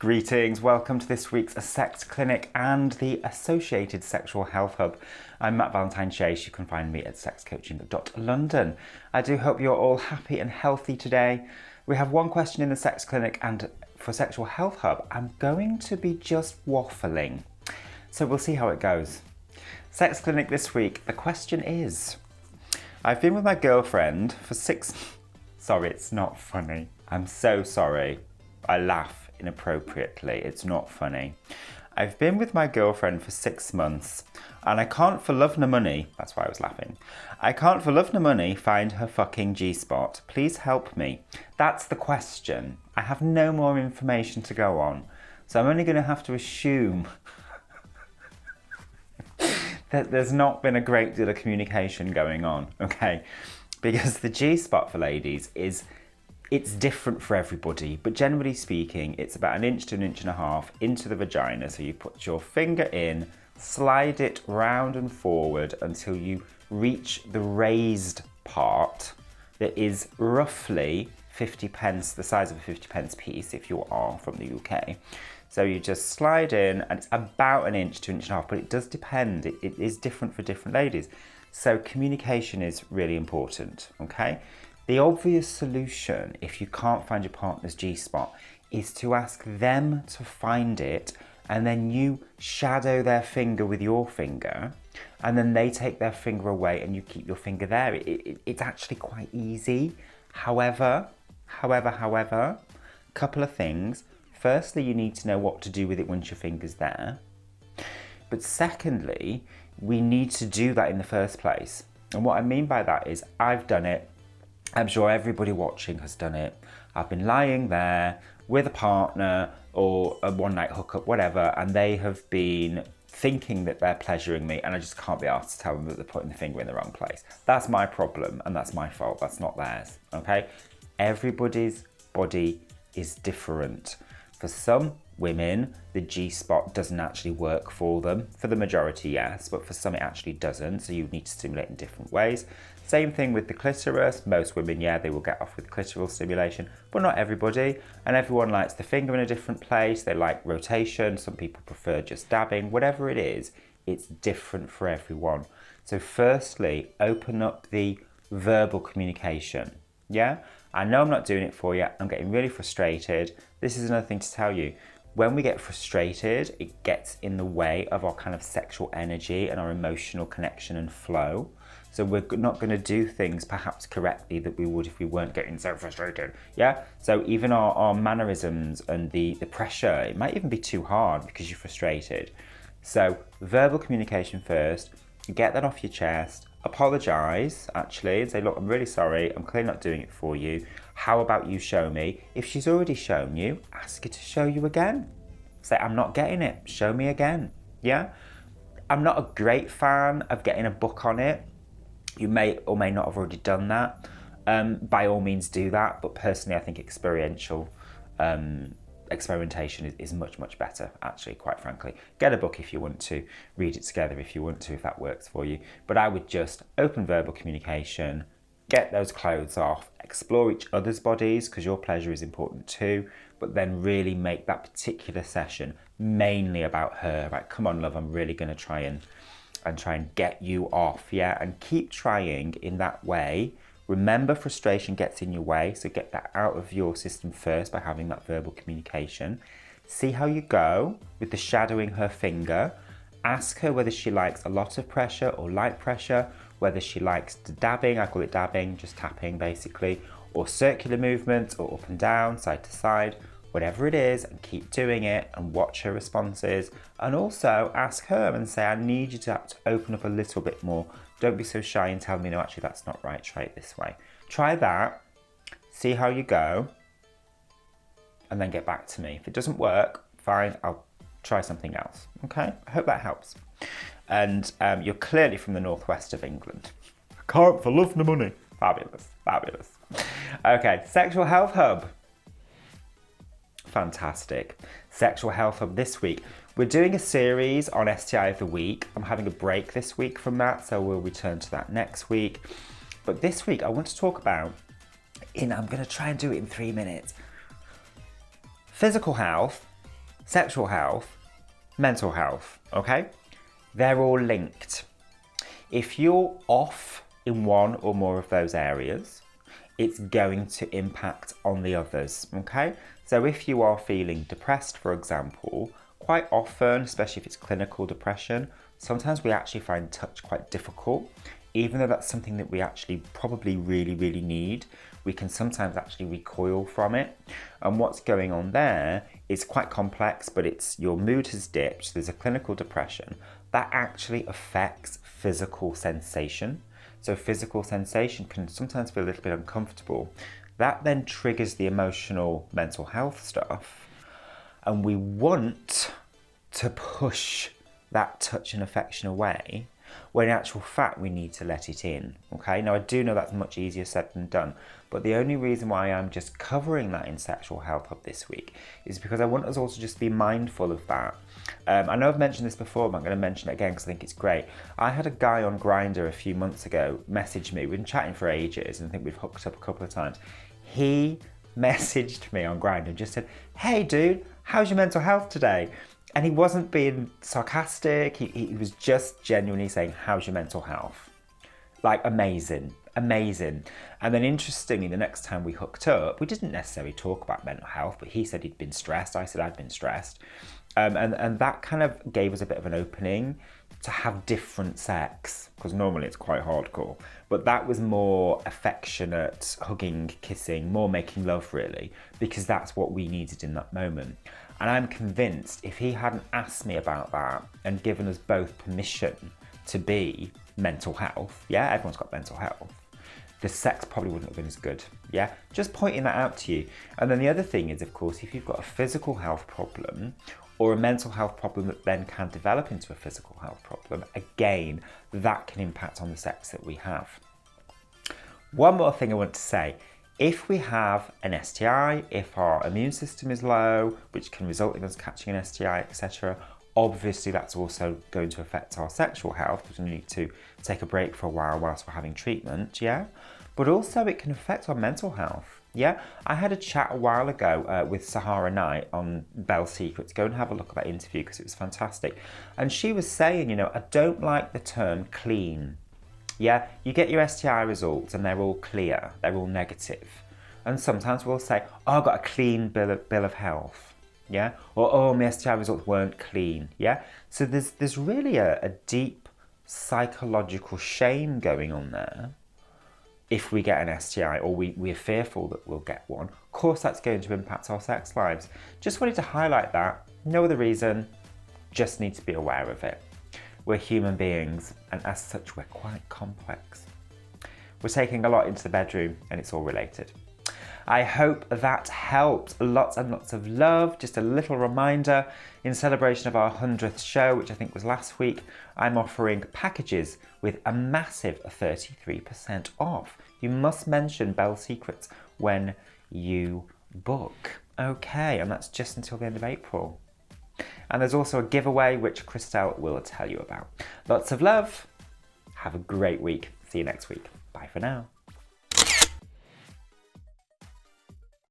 Greetings, welcome to this week's Sex Clinic and the associated Sexual Health Hub. I'm Matt Valentine-Chase. You can find me at sexcoaching.london. I do hope you're all happy and healthy today. We have one question in the Sex Clinic, and for Sexual Health Hub, I'm going to be just waffling. So we'll see how it goes. Sex Clinic this week, the question is, I've been with my girlfriend for Sorry, it's not funny. I'm so sorry. I laugh inappropriately. It's not funny. I've been with my girlfriend for 6 months and I can't for love nor money, that's why I was laughing, I can't for love nor money find her fucking G-spot. Please help me. That's the question. I have no more information to go on. So I'm only going to have to assume that there's not been a great deal of communication going on, okay? Because the G-spot for ladies it's different for everybody, but generally speaking, it's about 1 inch to 1.5 inches into the vagina. So you put your finger in, slide it round and forward until you reach the raised part that is roughly 50 pence, the size of a 50 pence piece if you are from the UK. So you just slide in and it's about 1 inch to 1.5 inches, but it does depend. It is different for different ladies. So communication is really important, okay? The obvious solution, if you can't find your partner's G-spot, is to ask them to find it, and then you shadow their finger with your finger, and then they take their finger away and you keep your finger there. It's actually quite easy. However, couple of things. Firstly, you need to know what to do with it once your finger's there. But secondly, we need to do that in the first place. And what I mean by that is, I've done it. I'm sure everybody watching has done it. I've been lying there with a partner or a one-night hookup, whatever, and they have been thinking that they're pleasuring me, and I just can't be asked to tell them that they're putting the finger in the wrong place. That's my problem, and that's my fault. That's not theirs, okay? Everybody's body is different. For some women, the G-spot doesn't actually work for them. For the majority, yes, but for some it actually doesn't, so you need to stimulate in different ways. Same thing with the clitoris. Most women, yeah, they will get off with clitoral stimulation, but not everybody. And everyone likes the finger in a different place. They like rotation. Some people prefer just dabbing. Whatever it is, it's different for everyone. So firstly, open up the verbal communication. Yeah, I know I'm not doing it for you. I'm getting really frustrated. This is another thing to tell you. When we get frustrated, it gets in the way of our kind of sexual energy and our emotional connection and flow. So we're not going to do things perhaps correctly that we would if we weren't getting so frustrated. Yeah. So even our mannerisms and the pressure, it might even be too hard because you're frustrated. So verbal communication first, get that off your chest, apologize actually and say, look, I'm really sorry. I'm clearly not doing it for you. How about you show me? If she's already shown you, ask her to show you again. Say, I'm not getting it. Show me again. Yeah. I'm not a great fan of getting a book on it. You may or may not have already done that. By all means do that, but personally I think experimentation is much, much better, actually, quite frankly. Get a book if you want to, read it together if you want to, if that works for you. But I would just open verbal communication, get those clothes off, explore each other's bodies, because your pleasure is important too, but then really make that particular session mainly about her. Right, come on, love, I'm really going to try and get you off, yeah? And keep trying in that way. Remember, frustration gets in your way, so get that out of your system first by having that verbal communication. See how you go with the shadowing her finger. Ask her whether she likes a lot of pressure or light pressure, whether she likes the dabbing, I call it dabbing, just tapping basically, or circular movements, or up and down, side to side, whatever it is, and keep doing it and watch her responses. And also ask her and say, I need you to open up a little bit more. Don't be so shy and tell me, no, actually that's not right, try it this way. Try that, see how you go, and then get back to me. If it doesn't work, fine, I'll try something else, okay? I hope that helps. And you're clearly from the northwest of England. Can't for love nor money. Fabulous, fabulous. Okay, Sexual Health Hub. Fantastic. Sexual Health Hub this week. We're doing a series on STI of the week. I'm having a break this week from that, so we'll return to that next week. But this week I want to talk about, I'm going to try and do it in 3 minutes. Physical health sexual health, mental health, okay? They're all linked. If you're off in one or more of those areas, it's going to impact on the others, okay? So if you are feeling depressed, for example, quite often, especially if it's clinical depression, sometimes we actually find touch quite difficult. Even though that's something that we actually probably really, really need, we can sometimes actually recoil from it. And what's going on there is quite complex, but it's your mood has dipped, there's a clinical depression, that actually affects physical sensation. So physical sensation can sometimes feel a little bit uncomfortable. That then triggers the emotional, mental health stuff. And we want to push that touch and affection away, when in actual fact we need to let it in, okay? Now I do know that's much easier said than done, but the only reason why I'm just covering that in Sexual Health Hub this week is because I want us all to just be mindful of that. I know I've mentioned this before, but I'm going to mention it again because I think it's great. I had a guy on Grindr a few months ago message me. We've been chatting for ages and I think we've hooked up a couple of times. He messaged me on Grindr and just said, "Hey dude, how's your mental health today?" And he wasn't being sarcastic, he was just genuinely saying, "How's your mental health?" Like, amazing, amazing. And then interestingly, the next time we hooked up, we didn't necessarily talk about mental health, but he said he'd been stressed, I said I'd been stressed. And that kind of gave us a bit of an opening to have different sex, because normally it's quite hardcore. But that was more affectionate, hugging, kissing, more making love really, because that's what we needed in that moment. And I'm convinced if he hadn't asked me about that and given us both permission to be mental health, yeah, everyone's got mental health, the sex probably wouldn't have been as good, yeah? Just pointing that out to you. And then the other thing is, of course, if you've got a physical health problem or a mental health problem that then can develop into a physical health problem, again, that can impact on the sex that we have. One more thing I want to say. If we have an STI, if our immune system is low, which can result in us catching an STI, etc., obviously that's also going to affect our sexual health, because we need to take a break for a while whilst we're having treatment, yeah? But also it can affect our mental health, yeah? I had a chat a while ago with Sahara Knight on Belle Secrets. Go and have a look at that interview because it was fantastic. And she was saying, you know, I don't like the term clean. Yeah, you get your STI results and they're all clear, they're all negative. And sometimes we'll say, oh, I've got a clean bill of health, yeah? Or, oh, my STI results weren't clean, yeah? So there's really a deep psychological shame going on there if we get an STI or we're fearful that we'll get one. Of course, that's going to impact our sex lives. Just wanted to highlight that. No other reason, just need to be aware of it. We're human beings, and as such, we're quite complex. We're taking a lot into the bedroom, and it's all related. I hope that helped. Lots and lots of love. Just a little reminder, in celebration of our 100th show, which I think was last week, I'm offering packages with a massive 33% off. You must mention Belle Secrets when you book. Okay, and that's just until the end of April. And there's also a giveaway, which Christelle will tell you about. Lots of love. Have a great week. See you next week. Bye for now.